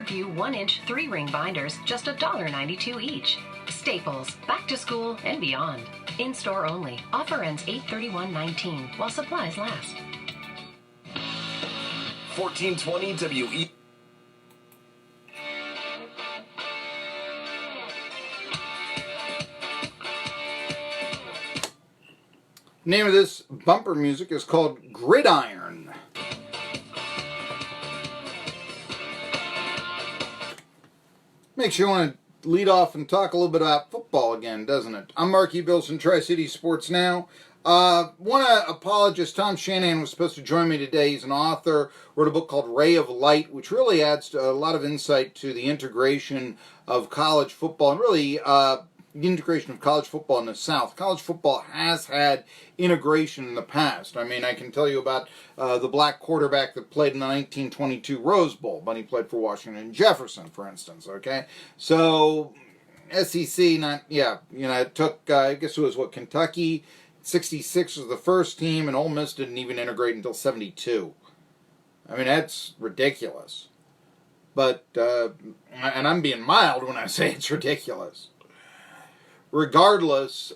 few 1-inch 3-ring binders, just $1.92 each. Staples, back to school, and beyond. In-store only. Offer ends 8/31/19 while supplies last. 1420 WE. Name of this bumper music is called Gridiron. Makes you want to lead off and talk a little bit about football again, doesn't it? I'm Marky Bilson, Tri-City Sports Now. Want to apologize. Tom Shanahan was supposed to join me today. He's an author, wrote a book called Ray of Light, which really adds a lot of insight to the integration of college football and really the integration of college football in the South. College football has had integration in the past. I mean, I can tell you about the black quarterback that played in the 1922 Rose Bowl, but he played for Washington and Jefferson, for instance, okay? So, SEC, it took, I guess it was, Kentucky, 66 was the first team, and Ole Miss didn't even integrate until 72. I mean, that's ridiculous. But, and I'm being mild when I say it's ridiculous. Regardless,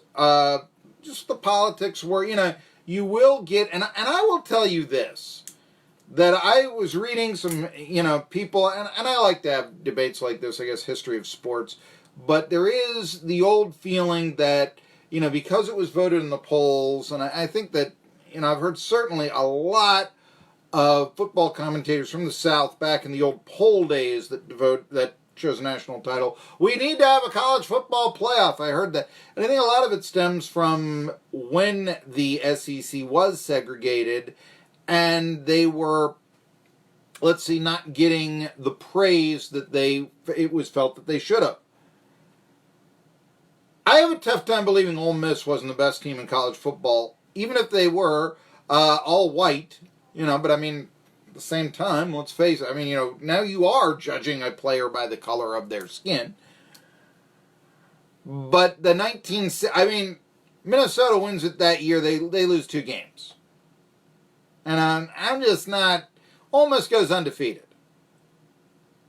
just the politics where, you will get, and I will tell you this, that I was reading some, people, and I like to have debates like this, I guess, history of sports, but there is the old feeling that, because it was voted in the polls, and I think that, I've heard certainly a lot of football commentators from the South back in the old poll days that chose a national title. We need to have a college football playoff. I heard that. And I think a lot of it stems from when the SEC was segregated and they were, not getting the praise that it was felt that they should have. I have a tough time believing Ole Miss wasn't the best team in college football, even if they were all white, but I mean, at the same time, let's face it, now you are judging a player by the color of their skin. But Minnesota wins it that year. They lose 2 games. And I'm just not, Ole Miss goes undefeated.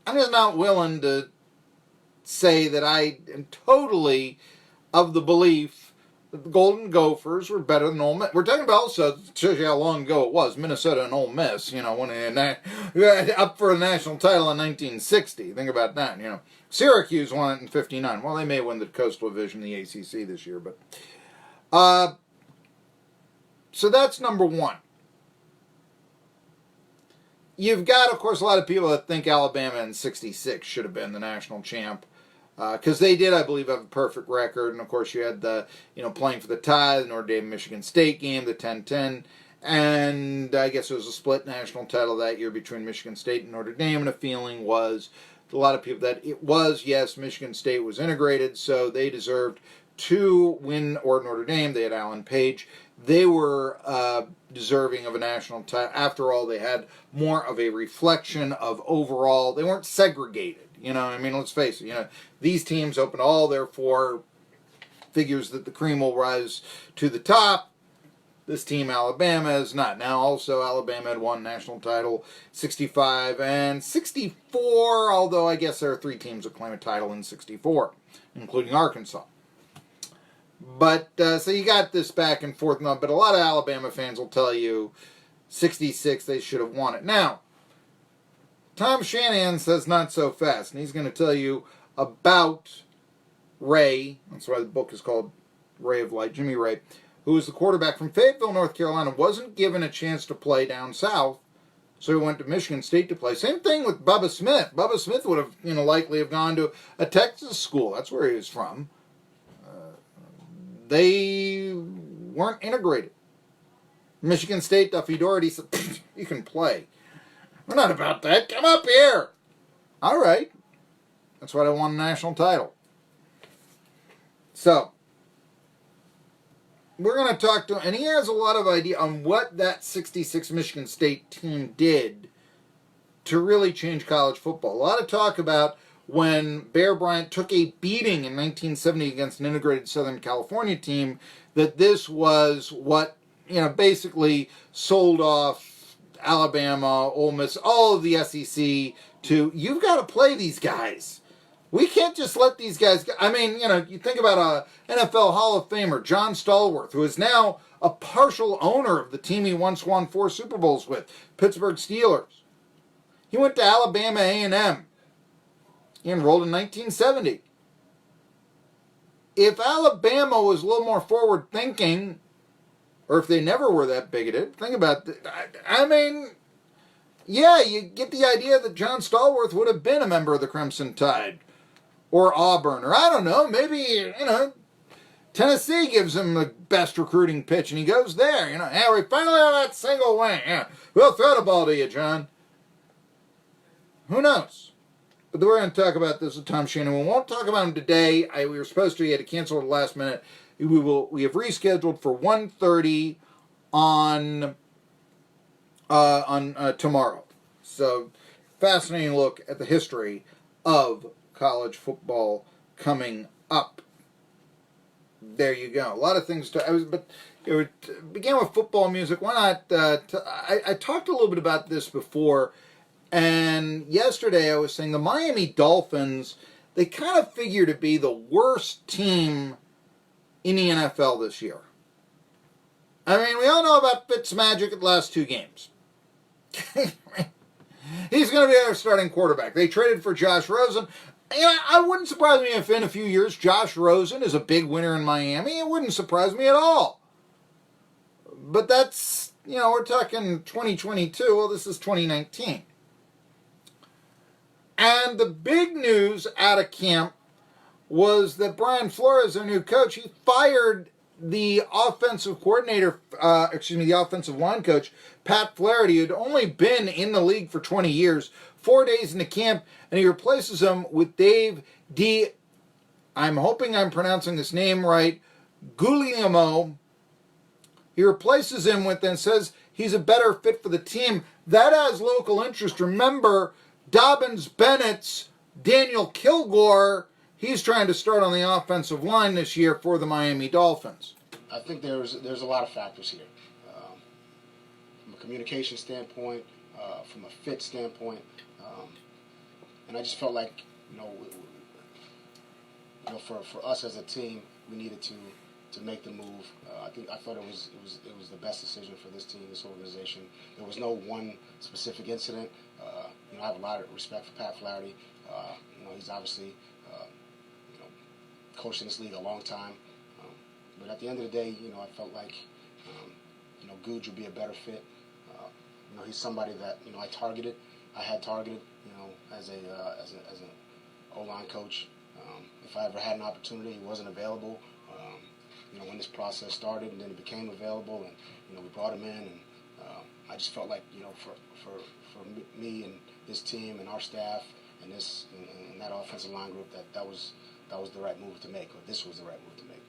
I'm just not willing to say that I am totally of the belief that the Golden Gophers were better than Ole Miss. We're talking about also, it shows you how long ago it was, Minnesota and Ole Miss, when up for a national title in 1960. Think about that, Syracuse won it in 59. Well, they may win the Coastal Division, the ACC this year, but... so that's number one. You've got, of course, a lot of people that think Alabama in 66 should have been the national champ. Because they did, I believe, have a perfect record. And, of course, you had the, playing for the tie, the Notre Dame-Michigan State game, the 10-10. And I guess it was a split national title that year between Michigan State and Notre Dame. And the feeling was, a lot of people, that it was, yes, Michigan State was integrated, so they deserved to win, or Notre Dame. They had Alan Page. They were deserving of a national title. After all, they had more of a reflection of overall, they weren't segregated. Let's face it, these teams opened all their 4 figures that the cream will rise to the top. This team, Alabama, is not. Now, also, Alabama had won national title 65 and 64, although I guess there are 3 teams that claim a title in 64, including Arkansas. But, so you got this back and forth, but a lot of Alabama fans will tell you 66, they should have won it. Now, Tom Shanahan says not so fast, and he's going to tell you about Ray, that's why the book is called Ray of Light, Jimmy Ray, who was the quarterback from Fayetteville, North Carolina, wasn't given a chance to play down south, so he went to Michigan State to play. Same thing with Bubba Smith. Bubba Smith would have, likely have gone to a Texas school. That's where he was from. They weren't integrated. Michigan State, Duffy Doherty said, you can play. We're not about that. Come up here. All right. That's why I won a national title. So, we're going to talk to him, and he has a lot of idea on what that 66 Michigan State team did to really change college football. A lot of talk about when Bear Bryant took a beating in 1970 against an integrated Southern California team, that this was what, basically sold off Alabama, Ole Miss, all of the SEC you've got to play these guys. We can't just let these guys go. I mean, you think about a NFL Hall of Famer, John Stallworth, who is now a partial owner of the team he once won 4 Super Bowls with, Pittsburgh Steelers. He went to Alabama A&M. He enrolled in 1970. If Alabama was a little more forward-thinking, or if they never were that bigoted, think about it. I mean, yeah, you get the idea that John Stallworth would have been a member of the Crimson Tide. Or Auburn, or I don't know, maybe, Tennessee gives him the best recruiting pitch, and he goes there. Hey, we finally have that single win. Yeah, we'll throw the ball to you, John. Who knows? But we're going to talk about this with Tom Shannon. We won't talk about him today. We were supposed to. He had to cancel at the last minute. We have rescheduled for 1:30 on tomorrow. So, fascinating look at the history of college football coming up. There you go. A lot of things but it began with football music. Why not? I talked a little bit about this before, and yesterday I was saying the Miami Dolphins, they kind of figure to be the worst team in the NFL this year. I mean, we all know about Fitzmagic at the last 2 games. He's going to be our starting quarterback. They traded for Josh Rosen. I wouldn't surprise me if in a few years Josh Rosen is a big winner in Miami. It wouldn't surprise me at all. But that's, we're talking 2022. Well, this is 2019. And the big news out of camp was that Brian Flores, their new coach, he fired the offensive coordinator, the offensive line coach, Pat Flaherty, who had only been in the league for 20 years, 4 days into camp, and he replaces him with Dave D. I'm hoping I'm pronouncing this name right, Guglielmo. He replaces him with and says he's a better fit for the team. That has local interest. Remember, Dobbins Bennett's Daniel Kilgore, he's trying to start on the offensive line this year for the Miami Dolphins. I think there's a lot of factors here. From a communication standpoint, from a fit standpoint, and I just felt like, for us as a team, we needed to make the move. I thought it was the best decision for this team, this organization. There was no one specific incident. I have a lot of respect for Pat Flaherty. He's obviously coached in this league a long time. But at the end of the day, I felt like Googe would be a better fit. He's somebody that I had targeted, as an O-line coach. If I ever had an opportunity, he wasn't available. When this process started, and then he became available, and we brought him in, and I just felt like for me and this team and our staff and that offensive line group that was the right move to make, or this was the right move to make.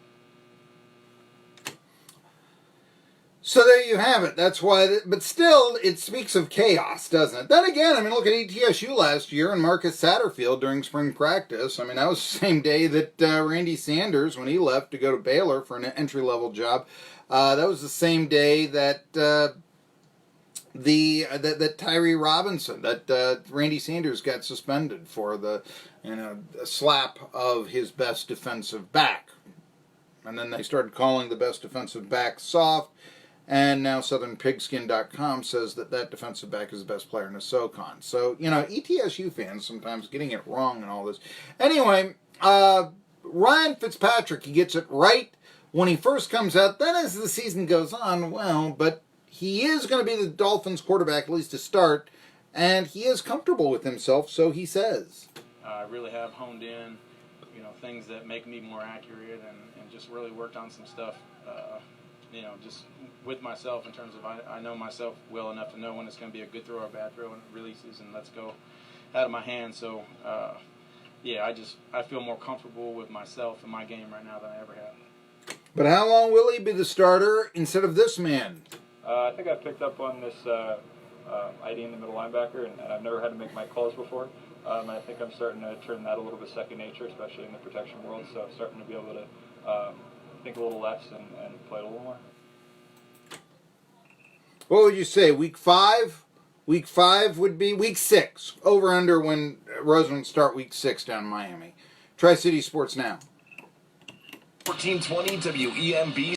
So there you have it. That's why, but still, it speaks of chaos, doesn't it? Then again, look at ETSU last year and Marcus Satterfield during spring practice. That was the same day that Randy Sanders, when he left to go to Baylor for an entry-level job, that was the same day that that Tyree Robinson, that Randy Sanders got suspended for the slap of his best defensive back. And then they started calling the best defensive back soft. And now SouthernPigskin.com says that defensive back is the best player in the SoCon. So, ETSU fans sometimes getting it wrong and all this. Anyway, Ryan Fitzpatrick, he gets it right when he first comes out. Then as the season goes on, but he is going to be the Dolphins quarterback, at least to start. And he is comfortable with himself, so he says. I really have honed in, things that make me more accurate and just really worked on some stuff, just with myself in terms of I know myself well enough to know when it's going to be a good throw or a bad throw and it releases and lets go out of my hands. So, I feel more comfortable with myself and my game right now than I ever have. But how long will he be the starter instead of this man? I think I picked up on this ID in the middle linebacker, and I've never had to make my calls before. I think I'm starting to turn that a little bit second nature, especially in the protection world. So I'm starting to be able to think a little less and play a little more. What would you say, week 5 Week 5 would be week 6. Over under when Roseman start week 6 down in Miami. Tri-City Sports Now. 1420 WEMB.